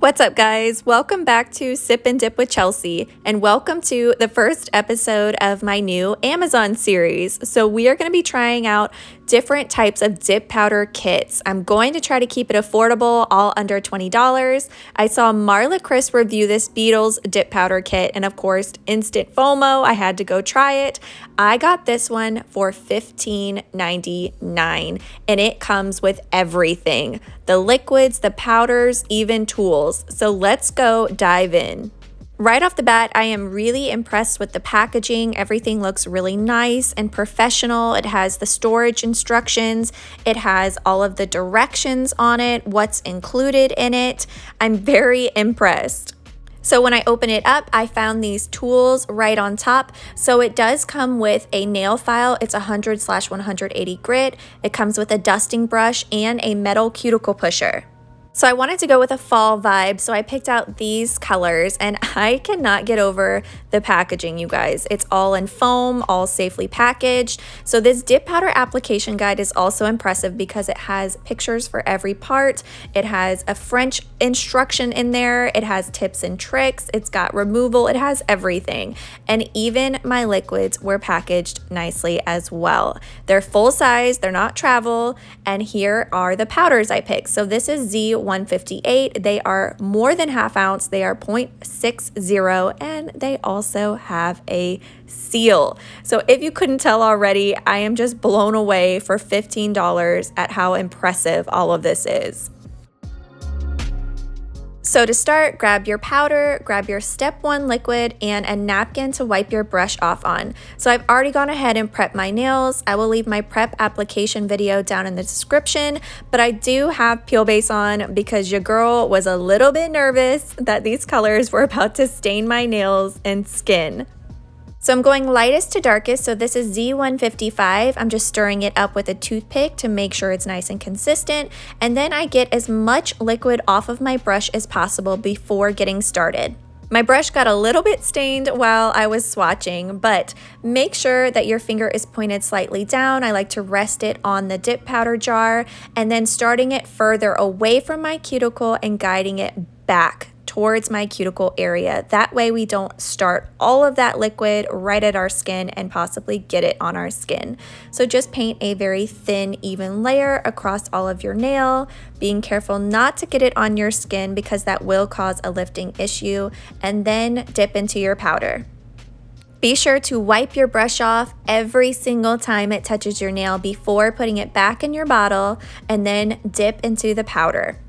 What's up, guys? Welcome back to Sip and Dip with Chelsea, and welcome to the first episode of my new Amazon series. So we are going to be trying out different types of dip powder kits. I'm going to try to keep it affordable, all under $20. I saw Marla Chris review this Beetles dip powder kit, and of course, instant FOMO, I had to go try it. I got this one for $15.99, and it comes with everything. The liquids, the powders, even tools. So let's go dive in. Right off the bat, I am really impressed with the packaging. Everything looks really nice and professional. It has the storage instructions. It has all of the directions on it, what's included in it. I'm very impressed. So when I open it up, I found these tools right on top. So it does come with a nail file. It's 100/180 grit. It comes with a dusting brush and a metal cuticle pusher. So I wanted to go with a fall vibe, so I picked out these colors, and I cannot get over the packaging, you guys. It's all in foam, all safely packaged. So this dip powder application guide is also impressive because it has pictures for every part. It has a French instruction in there. It has tips and tricks. It's got removal. It has everything. And even my liquids were packaged nicely as well. They're full size, they're not travel, and here are the powders I picked. So this is Z158. They are more than half ounce. They are 0.60, and they also have a seal. So if you couldn't tell already, I am just blown away for $15 at how impressive all of this is. So to start, grab your powder, grab your step 1 liquid, and a napkin to wipe your brush off on. So I've already gone ahead and prepped my nails. I will leave my prep application video down in the description, but I do have peel base on because your girl was a little bit nervous that these colors were about to stain my nails and skin. So I'm going lightest to darkest, so this is Z155. I'm just stirring it up with a toothpick to make sure it's nice and consistent, and then I get as much liquid off of my brush as possible before getting started. My brush got a little bit stained while I was swatching, but make sure that your finger is pointed slightly down. I like to rest it on the dip powder jar, and then starting it further away from my cuticle and guiding it back towards my cuticle area. That way we don't start all of that liquid right at our skin and possibly get it on our skin. So just paint a very thin, even layer across all of your nail, being careful not to get it on your skin because that will cause a lifting issue, and then dip into your powder. Be sure to wipe your brush off every single time it touches your nail before putting it back in your bottle, and then dip into the powder.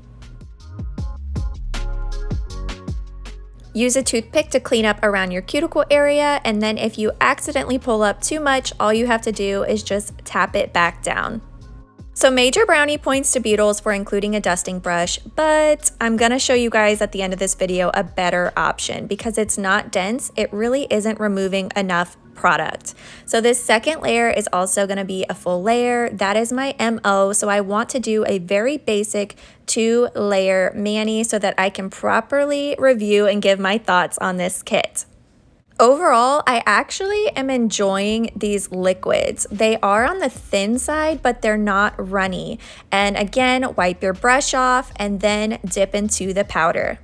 Use a toothpick to clean up around your cuticle area, and then if you accidentally pull up too much, all you have to do is just tap it back down. So major brownie points to Beetles for including a dusting brush, but I'm gonna show you guys at the end of this video a better option because it's not dense. It really isn't removing enough product. So this second layer is also going to be a full layer. That is my MO. So I want to do a very basic 2-layer mani so that I can properly review and give my thoughts on this kit. Overall, I actually am enjoying these liquids. They are on the thin side, but they're not runny. And again, wipe your brush off and then dip into the powder.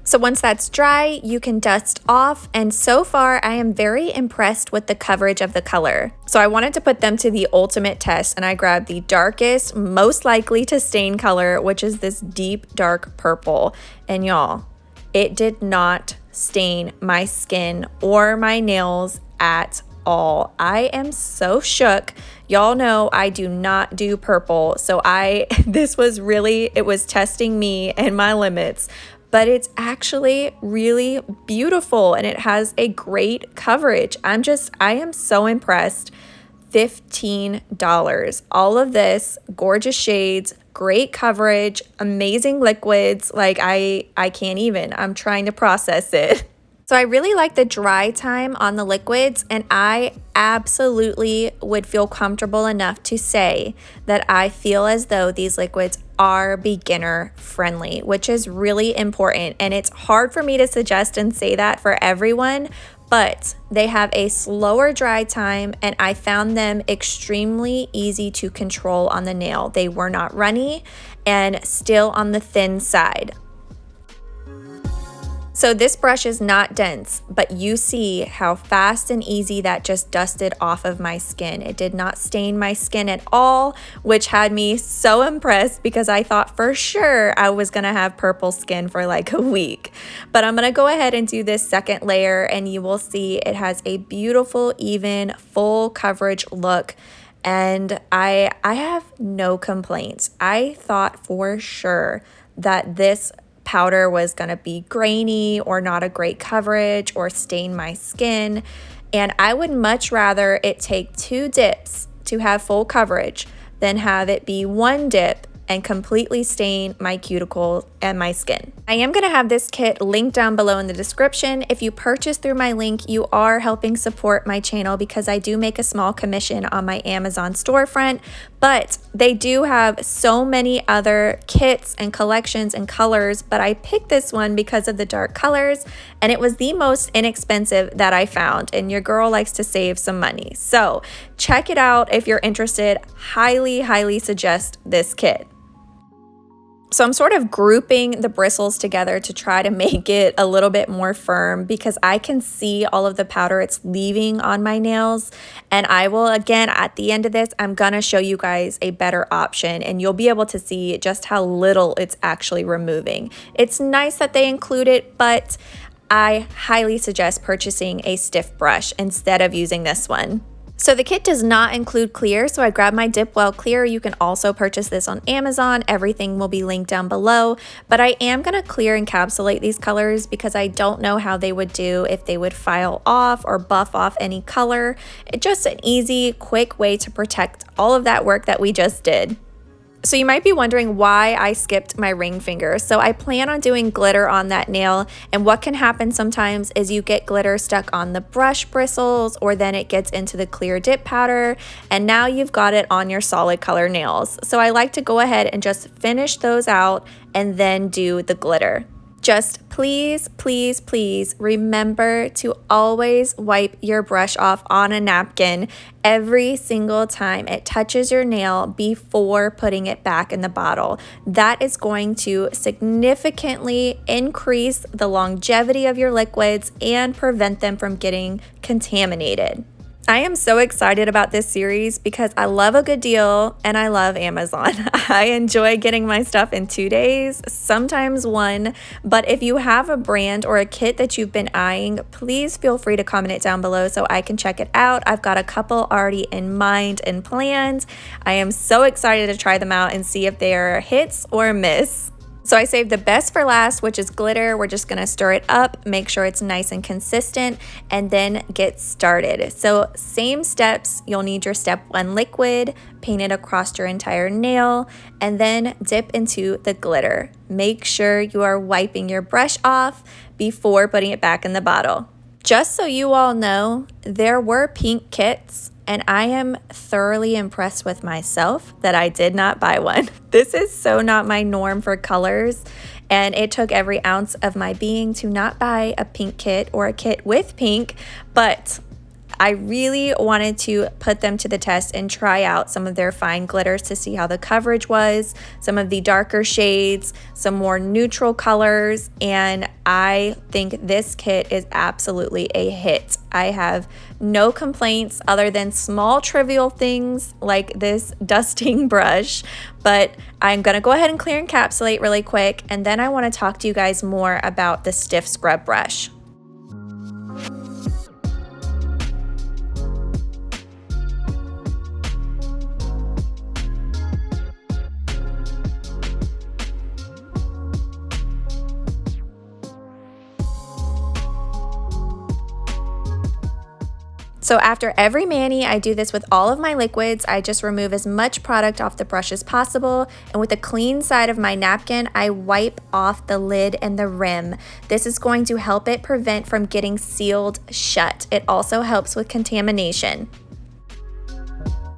So once that's dry, you can dust off, and so far I am very impressed with the coverage of the color. So I wanted to put them to the ultimate test, and I grabbed the darkest, most likely to stain color, which is this deep dark purple. And y'all, it did not stain my skin or my nails at all. I am so shook. Y'all know I do not do purple, so this was really, it was testing me and my limits. But it's actually really beautiful and it has a great coverage. I am so impressed. $15. All of this, gorgeous shades, great coverage, amazing liquids. Like I can't even, I'm trying to process it. So I really like the dry time on the liquids, and I absolutely would feel comfortable enough to say that I feel as though these liquids are beginner friendly, which is really important. And it's hard for me to suggest and say that for everyone, but they have a slower dry time, and I found them extremely easy to control on the nail. They were not runny and still on the thin side. So this brush is not dense, but you see how fast and easy that just dusted off of my skin. It did not stain my skin at all, which had me so impressed because I thought for sure I was gonna have purple skin for like a week. But I'm gonna go ahead and do this second layer and you will see it has a beautiful, even, full coverage look. And I have no complaints. I thought for sure that this powder was gonna be grainy or not a great coverage or stain my skin. And I would much rather it take 2 dips to have full coverage than have it be 1 dip and completely stain my cuticle and my skin. I am gonna have this kit linked down below in the description. If you purchase through my link, you are helping support my channel because I do make a small commission on my Amazon storefront, but they do have so many other kits and collections and colors, but I picked this one because of the dark colors and it was the most inexpensive that I found, and your girl likes to save some money. So check it out if you're interested. Highly suggest this kit. So I'm sort of grouping the bristles together to try to make it a little bit more firm because I can see all of the powder it's leaving on my nails. And I will, again, at the end of this, I'm gonna show you guys a better option and you'll be able to see just how little it's actually removing. It's nice that they include it, but I highly suggest purchasing a stiff brush instead of using this one. So the kit does not include clear, so I grabbed my Dip Well Clear. You can also purchase this on Amazon. Everything will be linked down below, but I am gonna clear encapsulate these colors because I don't know how they would do if they would file off or buff off any color. It's just an easy, quick way to protect all of that work that we just did. So you might be wondering why I skipped my ring finger. So I plan on doing glitter on that nail, and what can happen sometimes is you get glitter stuck on the brush bristles or then it gets into the clear dip powder and now you've got it on your solid color nails. So I like to go ahead and just finish those out and then do the glitter. Just please remember to always wipe your brush off on a napkin every single time it touches your nail before putting it back in the bottle. That is going to significantly increase the longevity of your liquids and prevent them from getting contaminated. I am so excited about this series because I love a good deal and I love Amazon. I enjoy getting my stuff in 2 days, sometimes 1, but if you have a brand or a kit that you've been eyeing, please feel free to comment it down below so I can check it out. I've got a couple already in mind and planned. I am so excited to try them out and see if they are hits or miss. So I saved the best for last, which is glitter. We're just gonna stir it up, make sure it's nice and consistent, and then get started. So same steps, you'll need your step 1 liquid, paint it across your entire nail, and then dip into the glitter. Make sure you are wiping your brush off before putting it back in the bottle. Just so you all know, there were pink kits, and I am thoroughly impressed with myself that I did not buy one. This is so not my norm for colors, and it took every ounce of my being to not buy a pink kit or a kit with pink, but I really wanted to put them to the test and try out some of their fine glitters to see how the coverage was, some of the darker shades, some more neutral colors, and I think this kit is absolutely a hit. I have no complaints other than small trivial things like this dusting brush, but I'm gonna go ahead and clear encapsulate really quick, and then I wanna talk to you guys more about the stiff scrub brush. So after every mani, I do this with all of my liquids. I just remove as much product off the brush as possible, and with the clean side of my napkin, I wipe off the lid and the rim. This is going to help it prevent from getting sealed shut. It also helps with contamination.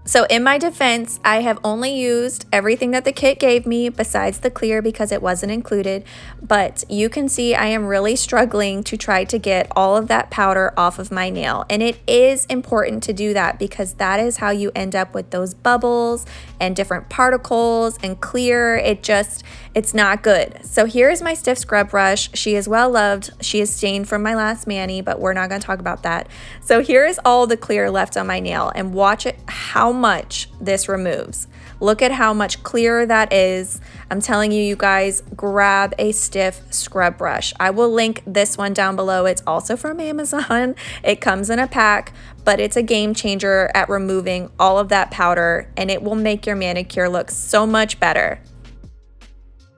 So in my defense, I have only used everything that the kit gave me besides the clear because it wasn't included, but you can see I am really struggling to try to get all of that powder off of my nail. And it is important to do that because that is how you end up with those bubbles and different particles and clear. It's not good. So here's my stiff scrub brush. She is well loved. She is stained from my last mani, but we're not going to talk about that. So here is all the clear left on my nail, and watch it how much this removes. Look at how much clearer that is. I'm telling you, you guys, grab a stiff scrub brush. I will link this one down below. It's also from Amazon. It comes in a pack, but it's a game changer at removing all of that powder, and it will make your manicure look so much better.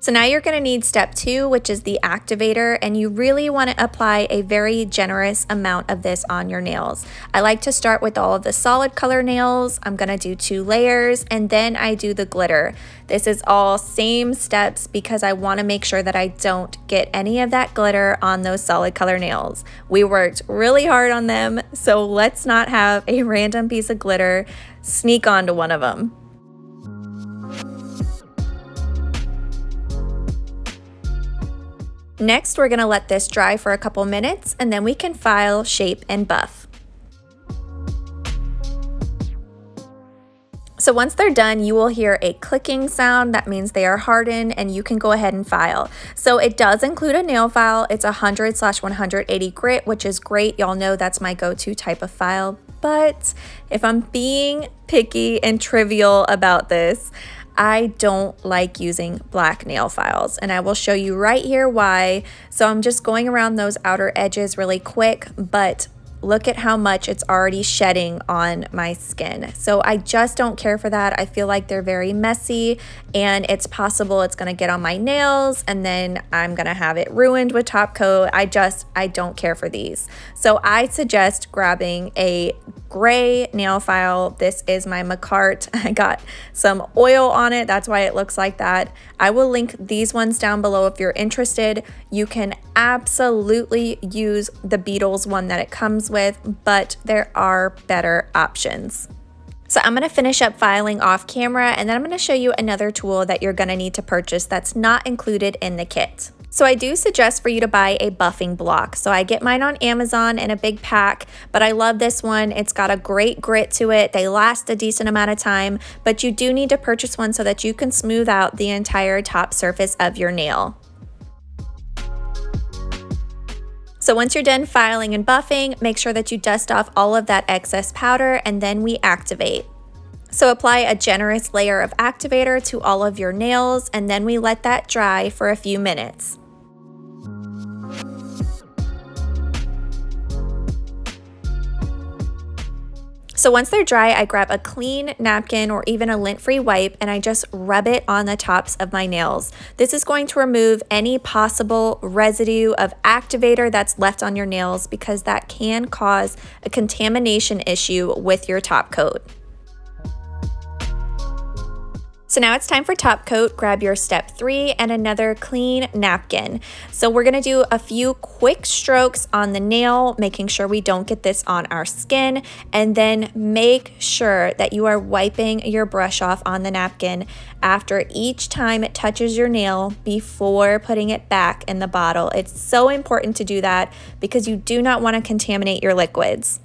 So now you're going to need step 2, which is the activator, and you really want to apply a very generous amount of this on your nails. I like to start with all of the solid color nails. I'm going to do 2 layers, and then I do the glitter. This is all same steps because I want to make sure that I don't get any of that glitter on those solid color nails. We worked really hard on them, so let's not have a random piece of glitter sneak onto one of them. Next, we're going to let this dry for a couple minutes, and then we can file, shape, and buff. So once they're done, you will hear a clicking sound. That means they are hardened, and you can go ahead and file. So it does include a nail file. It's 100/180 grit, which is great. Y'all know that's my go-to type of file. But if I'm being picky and trivial about this, I don't like using black nail files, and I will show you right here why. So I'm just going around those outer edges really quick, but look at how much it's already shedding on my skin. So I just don't care for that. I feel like they're very messy, and it's possible it's gonna get on my nails, and then I'm gonna have it ruined with top coat. I don't care for these. So I suggest grabbing a gray nail file. This is my Macart. I got some oil on it. That's why it looks like that. I will link these ones down below if you're interested. You can absolutely use the Beetles one that it comes with, but there are better options. So I'm going to finish up filing off camera, and then I'm going to show you another tool that you're going to need to purchase that's not included in the kit. So I do suggest for you to buy a buffing block. So I get mine on Amazon in a big pack, but I love this one. It's got a great grit to it. They last a decent amount of time, but you do need to purchase one so that you can smooth out the entire top surface of your nail. So once you're done filing and buffing, make sure that you dust off all of that excess powder, and then we activate. So apply a generous layer of activator to all of your nails, and then we let that dry for a few minutes. So once they're dry, I grab a clean napkin or even a lint-free wipe, and I just rub it on the tops of my nails. This is going to remove any possible residue of activator that's left on your nails, because that can cause a contamination issue with your top coat. So now it's time for top coat. Grab your step 3 and another clean napkin. So we're gonna do a few quick strokes on the nail, making sure we don't get this on our skin, and then make sure that you are wiping your brush off on the napkin after each time it touches your nail before putting it back in the bottle. It's so important to do that because you do not want to contaminate your liquids.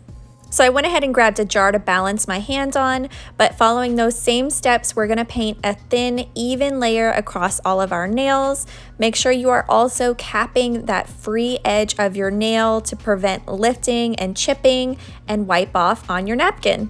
So I went ahead and grabbed a jar to balance my hands on, but following those same steps, we're gonna paint a thin, even layer across all of our nails. Make sure you are also capping that free edge of your nail to prevent lifting and chipping, and wipe off on your napkin.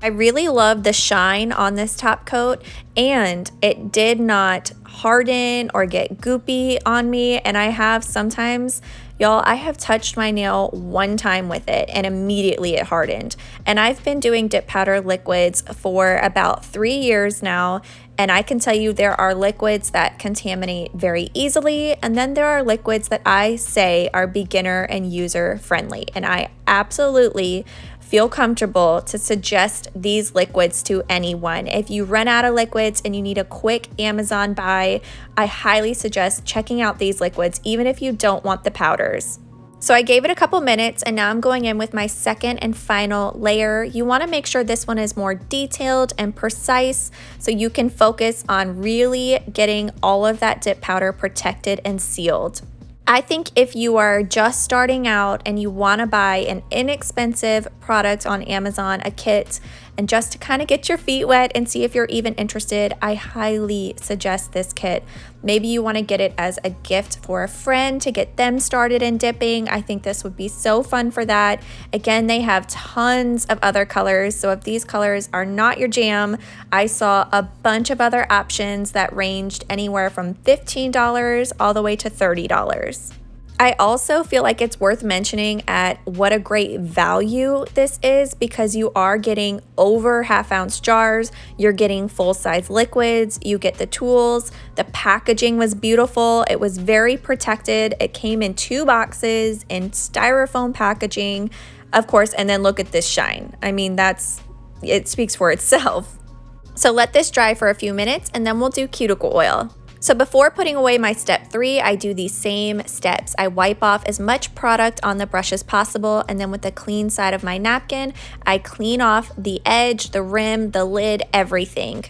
I really love the shine on this top coat, and it did not harden or get goopy on me. And I have sometimes, y'all, I have touched my nail one time with it and immediately it hardened. And I've been doing dip powder liquids for about 3 years now, and I can tell you there are liquids that contaminate very easily, and then there are liquids that I say are beginner and user friendly. And I absolutely feel comfortable to suggest these liquids to anyone. If you run out of liquids and you need a quick Amazon buy, I highly suggest checking out these liquids, even if you don't want the powders. So I gave it a couple minutes and now I'm going in with my second and final layer. You want to make sure this one is more detailed and precise so you can focus on really getting all of that dip powder protected and sealed. I think if you are just starting out and you want to buy an inexpensive product on Amazon, a kit, and just to kind of get your feet wet and see if you're even interested, I highly suggest this kit. Maybe you want to get it as a gift for a friend to get them started in dipping. I think this would be so fun for that. Again, they have tons of other colors, so if these colors are not your jam, I saw a bunch of other options that ranged anywhere from $15 all the way to $30. I also feel like it's worth mentioning at what a great value this is because you are getting over half-ounce jars, you're getting full-size liquids, you get the tools, the packaging was beautiful, it was very protected, it came in 2 boxes in styrofoam packaging, of course, and then look at this shine. I mean, it speaks for itself. So let this dry for a few minutes and then we'll do cuticle oil. So before putting away my step 3, I do these same steps. I wipe off as much product on the brush as possible, and then with the clean side of my napkin, I clean off the edge, the rim, the lid, everything.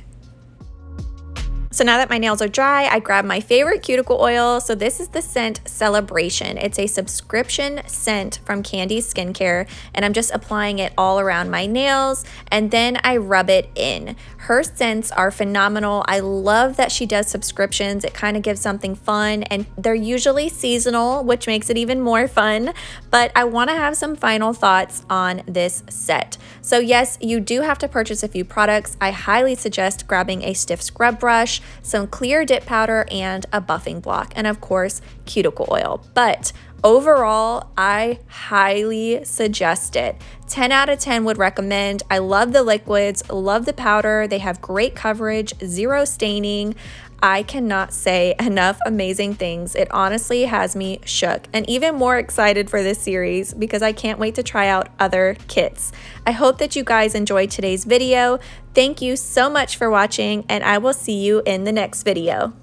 So now that my nails are dry, I grab my favorite cuticle oil. So this is the scent Celebration. It's a subscription scent from Candy Skincare, and I'm just applying it all around my nails, and then I rub it in. Her scents are phenomenal. I love that she does subscriptions. It kind of gives something fun, and they're usually seasonal, which makes it even more fun. But I want to have some final thoughts on this set. So yes, you do have to purchase a few products. I highly suggest grabbing a stiff scrub brush, some clear dip powder, and a buffing block, and of course, cuticle oil. But overall, I highly suggest it. 10 out of 10 would recommend. I love the liquids, love the powder. They have great coverage, 0 staining. I cannot say enough amazing things. It honestly has me shook and even more excited for this series because I can't wait to try out other kits. I hope that you guys enjoyed today's video. Thank you so much for watching, and I will see you in the next video.